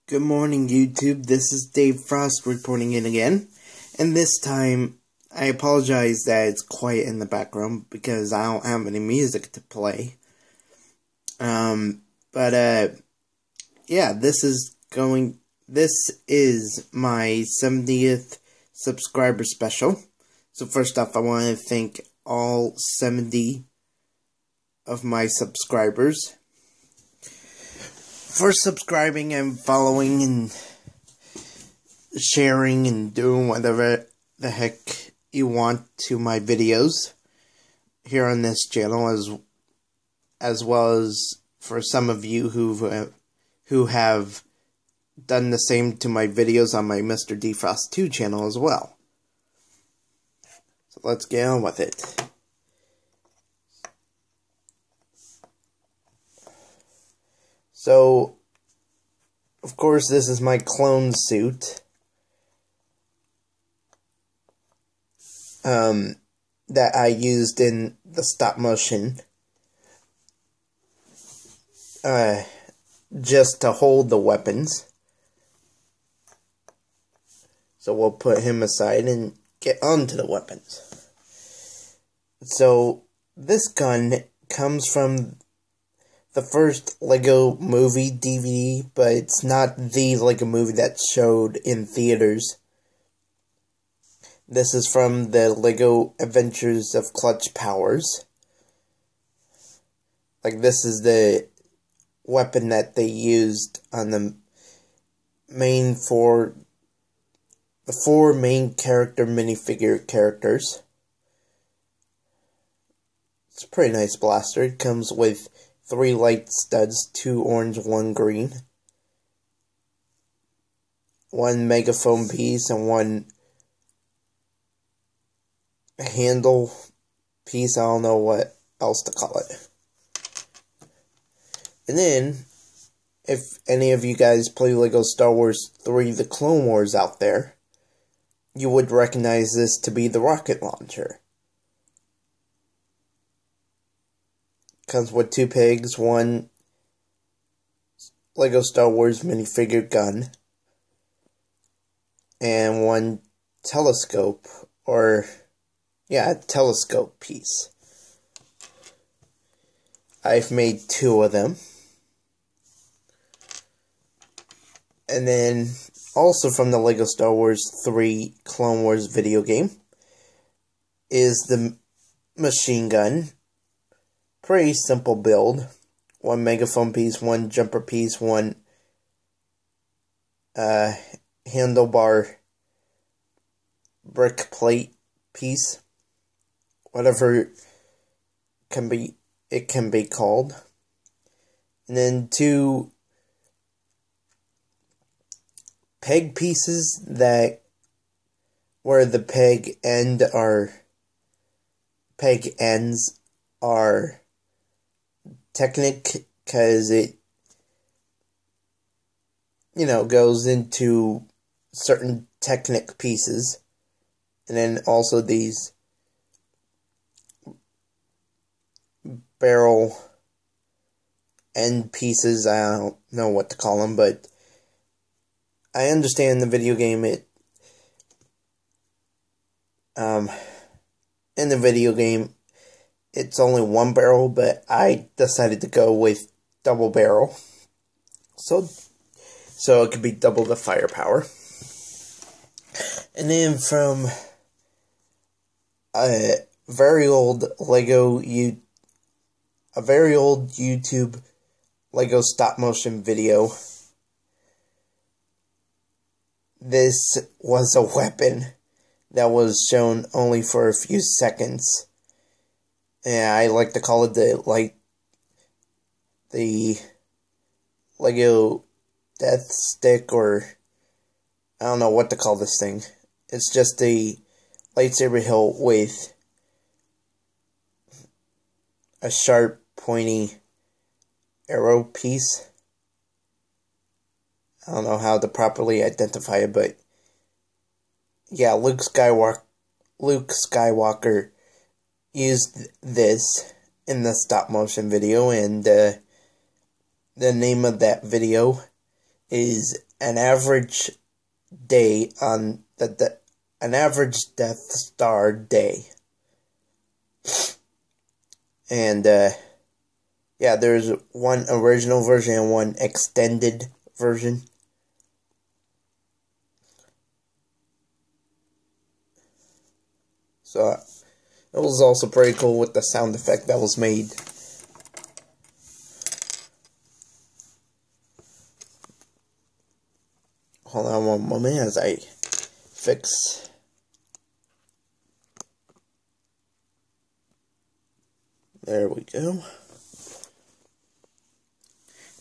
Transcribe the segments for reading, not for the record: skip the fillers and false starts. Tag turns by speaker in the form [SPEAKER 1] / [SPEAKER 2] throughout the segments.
[SPEAKER 1] Good morning, YouTube. This is Dave Frost reporting in again. And this time, I apologize that it's quiet in the background because I don't have any music to play. Yeah, this is my 70th subscriber special. So first off, I want to thank all 70 of my subscribers for subscribing and following and sharing and doing whatever the heck you want to my videos here on this channel, as well as for some of you who have done the same to my videos on my Mr. Defrost 2 channel as well. So let's get on with it. So, of course, this is my clone suit that I used in the stop motion just to hold the weapons. So we'll put him aside and get onto the weapons. So, this gun comes from the first Lego Movie DVD, but it's not the Lego Movie that showed in theaters. This is from the Lego Adventures of Clutch Powers. Like, this is the weapon that they used on the four main character minifigure characters. It's a pretty nice blaster. It comes with 3 light studs, 2 orange, 1 green, 1 megaphone piece, and 1 handle piece. I don't know what else to call it. And then, if any of you guys play Lego Star Wars 3 The Clone Wars out there, you would recognize this to be the rocket launcher. Comes with 2 pegs, 1 Lego Star Wars minifigure gun, and 1 telescope, telescope piece. I've made 2 of them. And then, also from the Lego Star Wars 3 Clone Wars video game, is the machine gun. Pretty simple build. 1 megaphone piece, 1 jumper piece, 1 handlebar brick plate piece. Whatever it can be called. And then 2 peg pieces where the peg ends are Technic, because it, goes into certain Technic pieces. And then also these barrel end pieces. I don't know what to call them, but I understand the video game. In the video game, it's only 1 barrel, but I decided to go with double barrel. So it could be double the firepower. And then from a very old YouTube Lego stop motion video, this was a weapon that was shown only for a few seconds. Yeah, I like to call it the Lego Death Stick, or I don't know what to call this thing. It's just a lightsaber hilt with a sharp, pointy arrow piece. I don't know how to properly identify it, but yeah, Luke Skywalker used this in the stop motion video, and the name of that video is an average day on an average Death Star day. And yeah, there's one original version and one extended version. So it was also pretty cool with the sound effect that was made. Hold on one moment as I fix. There we go.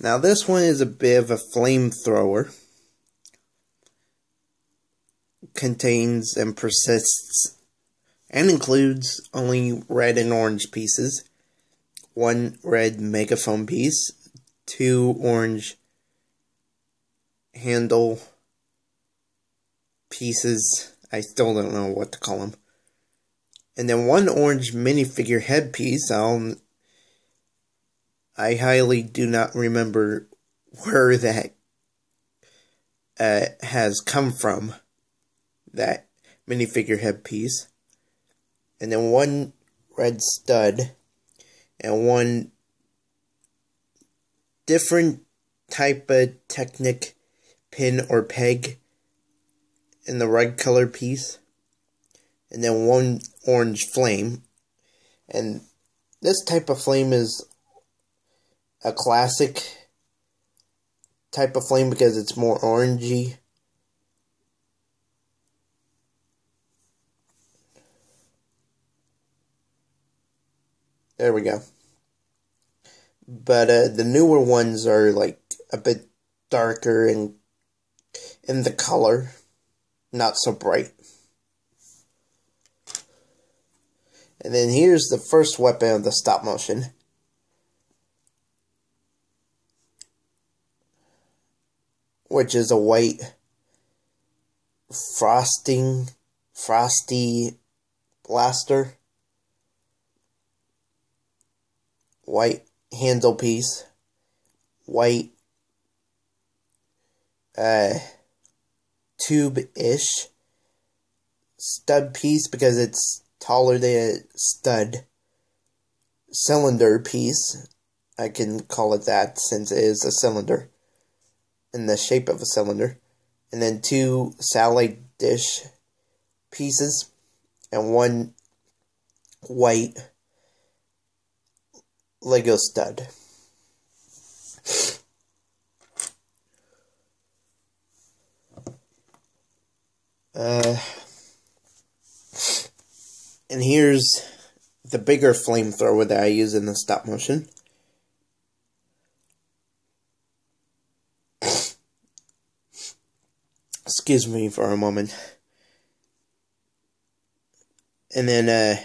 [SPEAKER 1] Now this one is a bit of a flamethrower. Contains and persists and includes only red and orange pieces. 1 red megaphone piece, 2 orange handle pieces. I still don't know what to call them. And then 1 orange minifigure head piece. I highly do not remember where that has come from. That minifigure head piece. And then 1 red stud. And 1 different type of Technic pin or peg in the red color piece. And then 1 orange flame. And this type of flame is a classic type of flame because it's more orangey. There we go. But the newer ones are like a bit darker and in the color, not so bright. And then here's the first weapon of the stop motion. Which is a white frosty blaster. White handle piece. White tube-ish stud piece because it's taller than a stud. Cylinder piece. I can call it that since it is a cylinder. In the shape of a cylinder. And then 2 satellite dish pieces. And 1 white Lego stud. And here's the bigger flamethrower that I use in the stop motion. Excuse me for a moment. And then,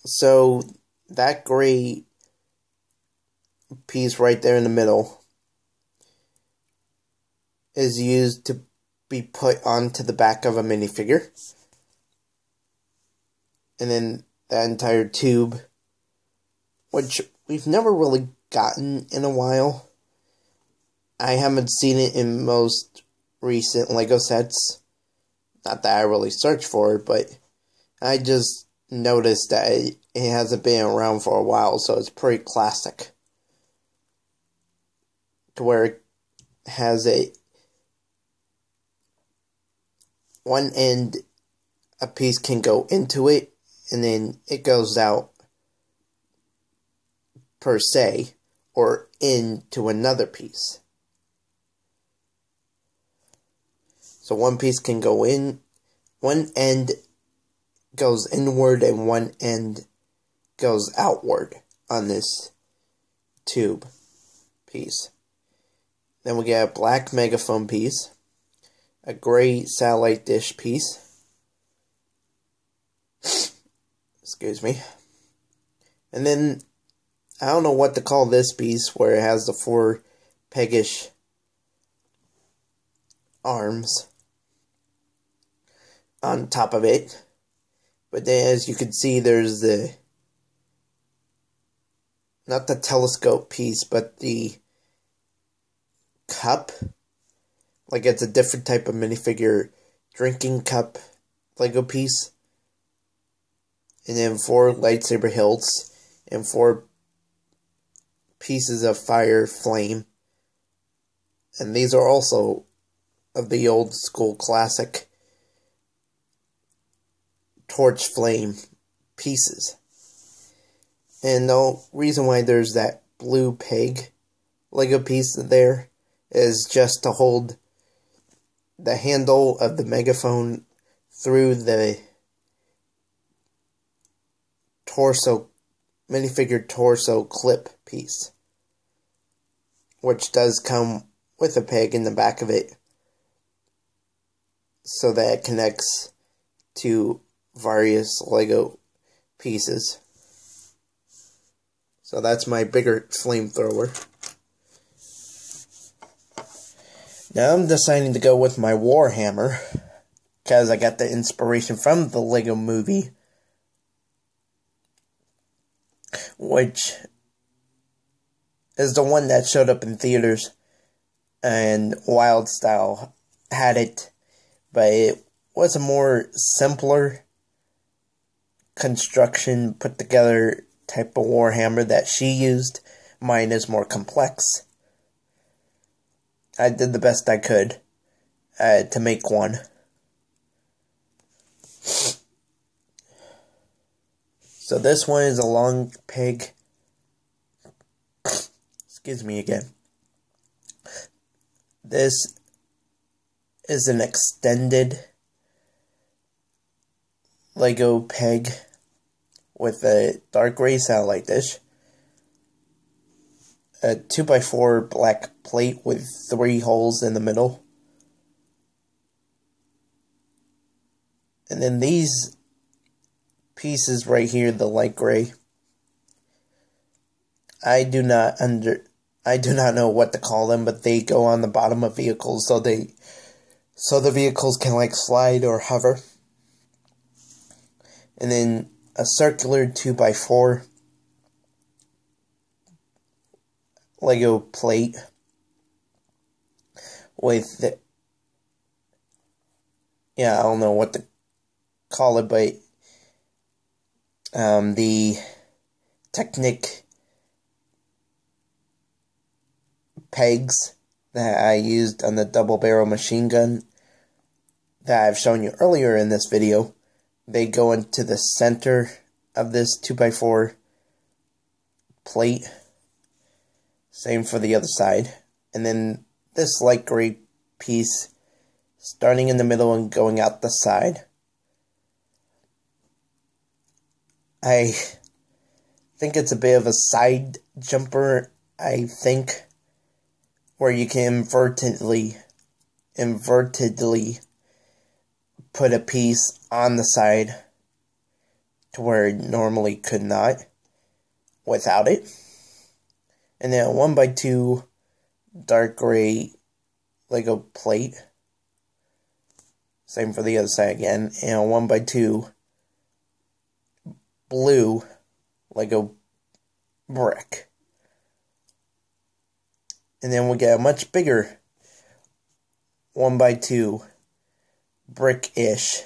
[SPEAKER 1] so that gray piece right there in the middle is used to be put onto the back of a minifigure. And then that entire tube, which we've never really gotten in a while. I haven't seen it in most recent LEGO sets. Not that I really searched for it, but I just noticed that it hasn't been around for a while, so it's pretty classic. To where it has one end, a piece can go into it, and then it goes out per se, or into another piece. So one piece can go in, one end goes inward and one end goes outward on this tube piece. Then we get a black megaphone piece, a gray satellite dish piece, excuse me, and then I don't know what to call this piece where it has the 4 peggish arms on top of it. But then as you can see, there's the, not the telescope piece, but the cup. Like it's a different type of minifigure drinking cup Lego piece. And then 4 lightsaber hilts and 4 pieces of fire flame. And these are also of the old school classic torch flame pieces. And the reason why there's that blue peg Lego piece there is just to hold the handle of the megaphone through the minifigure torso clip piece, which does come with a peg in the back of it so that it connects to various Lego pieces. So that's my bigger flamethrower. Now I'm deciding to go with my Warhammer, because I got the inspiration from the Lego movie, which is the one that showed up in theaters, and Wildstyle had it, but it was a more simpler construction, put together type of Warhammer that she used. Mine is more complex. I did the best I could to make one. So this one is a long peg. Excuse me again. This is an extended Lego peg with a dark gray satellite dish, a 2x4 black plate with 3 holes in the middle, and then these pieces right here, the light gray, I do not know what to call them, but they go on the bottom of vehicles, so the vehicles can like slide or hover. And then a circular 2x4 Lego plate with I don't know what to call it, but the Technic pegs that I used on the double barrel machine gun that I've shown you earlier in this video, they go into the center of this 2x4 plate. Same for the other side. And then this light gray piece starting in the middle and going out the side. I think it's a bit of a side jumper, I think, where you can invertedly put a piece on the side to where it normally could not without it. And then a 1x2 dark gray Lego plate. Same for the other side again. And a 1x2 blue Lego brick. And then we get a much bigger 1x2 brick-ish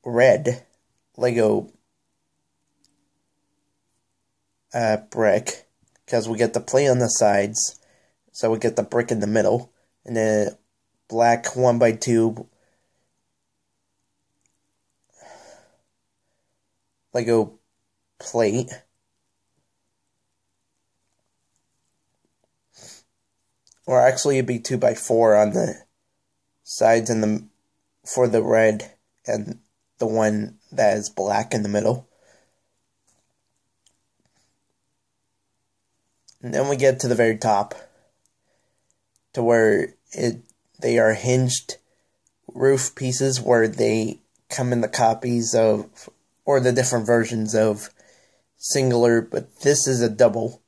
[SPEAKER 1] red Lego brick, because we get the plate on the sides, so we get the brick in the middle, and then black 1x2 Lego plate. Or actually it'd be 2x4 on the sides and for the red, and the one that is black in the middle. And then we get to the very top, to where they are hinged roof pieces, where they come in the copies of, or the different versions of singular, but this is a double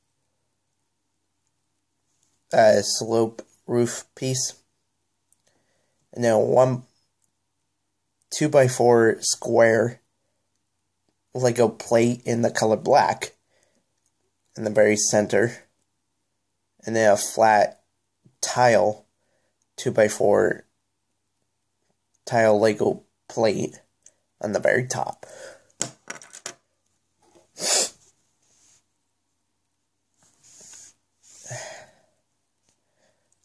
[SPEAKER 1] slope roof piece. And then one 2x4 square Lego plate in the color black in the very center. and then a flat tile 2x4 tile Lego plate on the very top.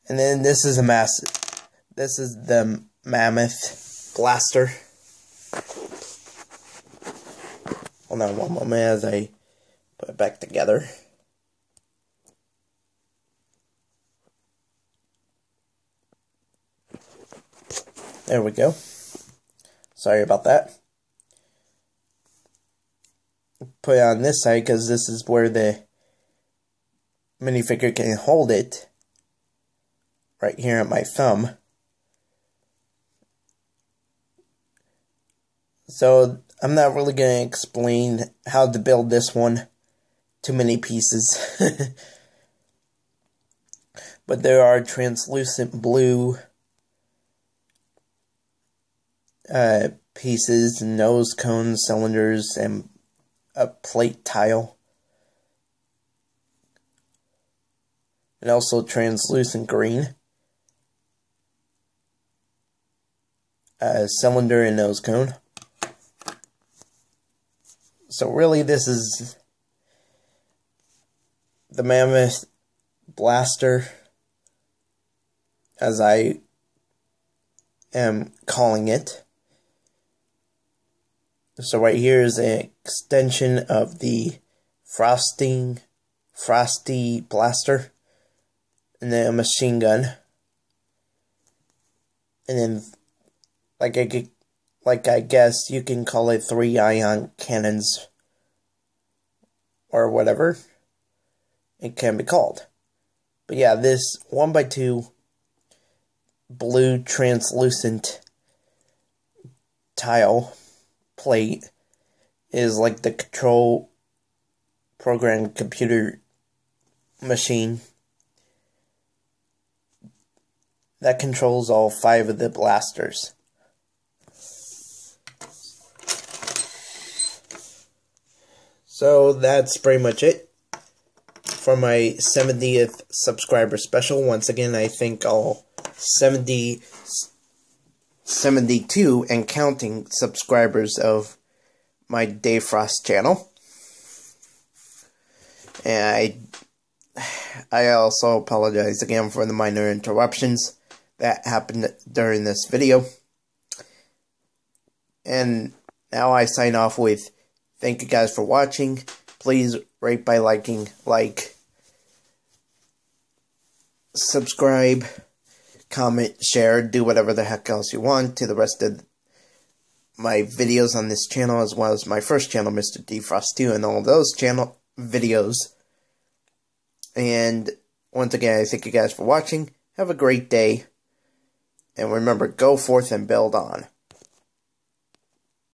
[SPEAKER 1] And then this is the Mammoth Blaster. Hold on one moment as I put it back together. There we go. Sorry about that. Put it on this side because this is where the minifigure can hold it. Right here at my thumb. So I'm not really going to explain how to build this one. Too many pieces. But there are translucent blue pieces, nose cones, cylinders, and a plate tile. And also translucent green. Cylinder and nose cone. So really this is the Mammoth Blaster, as I am calling it. So right here is an extension of the Frosty Blaster, and then a machine gun, and then like I guess you can call it 3 ion cannons, or whatever it can be called. But yeah, this 1x2 blue translucent tile plate is like the control program computer machine that controls all 5 of the blasters. So that's pretty much it for my 70th subscriber special. Once again, I thank all 72 and counting subscribers of my Dave Frost channel. And I also apologize again for the minor interruptions that happened during this video. And now I sign off with thank you guys for watching. Please rate by liking, subscribe, comment, share, do whatever the heck else you want to the rest of my videos on this channel, as well as my first channel, Mr. D Frost 2, and all those channel videos. And once again, I thank you guys for watching. Have a great day. And remember, go forth and build on.